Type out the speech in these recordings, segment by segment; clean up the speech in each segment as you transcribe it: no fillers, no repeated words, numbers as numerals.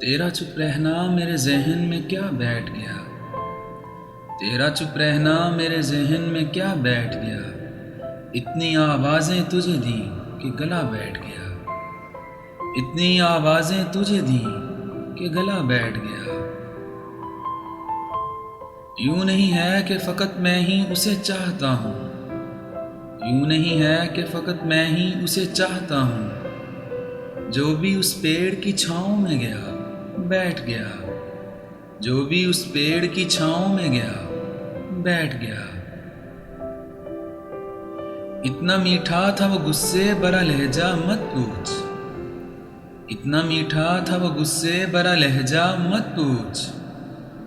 تیرا چپ رہنا میرے ذہن میں کیا بیٹھ گیا، تیرا چپ رہنا میرے ذہن میں کیا بیٹھ گیا، اتنی آوازیں تجھے دیں کہ گلا بیٹھ گیا، اتنی آوازیں تجھے دیں کہ گلا بیٹھ گیا۔ یوں نہیں ہے کہ فقط میں ہی اسے چاہتا ہوں، یوں نہیں ہے کہ فقط میں ہی اسے چاہتا ہوں، جو بھی اس پیڑ کی چھاؤں میں گیا بیٹھ گیا، جو بھی اس پیڑ کی چھاؤں میں گیا بیٹھ گیا۔ اتنا میٹھا تھا وہ غصے برا لہجہ مت پوچھ، اتنا میٹھا تھا وہ غصے برا لہجہ مت پوچھ،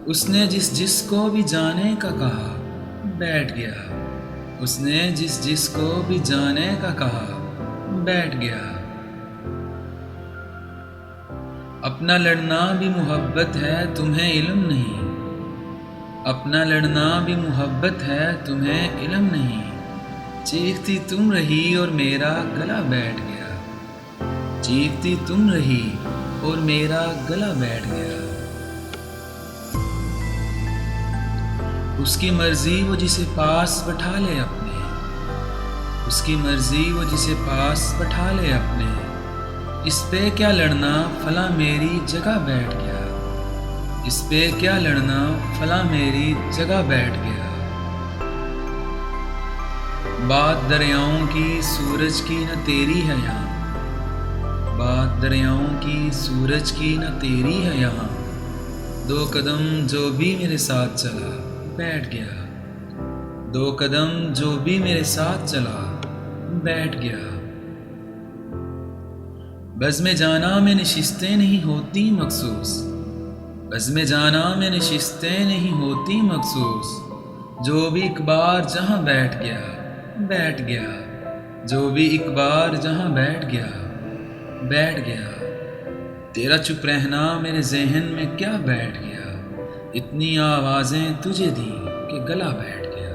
اس نے جس کو بھی جانے کا کہا بیٹھ گیا، اس نے جس کو بھی جانے کا کہا بیٹھ گیا۔ اپنا لڑنا بھی محبت ہے تمہیں علم نہیں، اپنا لڑنا بھی محبت ہے تمہیں علم نہیں، چیختی تم رہی اور میرا گلا بیٹھ گیا، چیختی تم رہی اور میرا گلا بیٹھ گیا۔ اس کی مرضی وہ جسے پاس بٹھا لے اپنے، اس کی مرضی وہ جسے پاس بٹھا لے اپنے، اس پہ کیا لڑنا فلاں میری جگہ بیٹھ گیا، اس پہ کیا لڑنا فلاں میری جگہ بیٹھ گیا۔ بات دریاؤں کی سورج کی نہ تیری ہے یہاں، بات دریاؤں کی سورج کی نہ تیری ہے یہاں، دو قدم جو بھی میرے ساتھ چلا بیٹھ گیا، دو قدم جو بھی میرے ساتھ چلا بیٹھ گیا۔ بزم جانا میں نشستیں نہیں ہوتی مخصوص، بزم جانا میں نشستیں نہیں ہوتی مخصوص، جو بھی ایک بار جہاں بیٹھ گیا بیٹھ گیا، جو بھی ایک بار جہاں بیٹھ گیا بیٹھ گیا۔ تیرا چپ رہنا میرے ذہن میں کیا بیٹھ گیا، اتنی آوازیں تجھے دیں کہ گلا بیٹھ گیا۔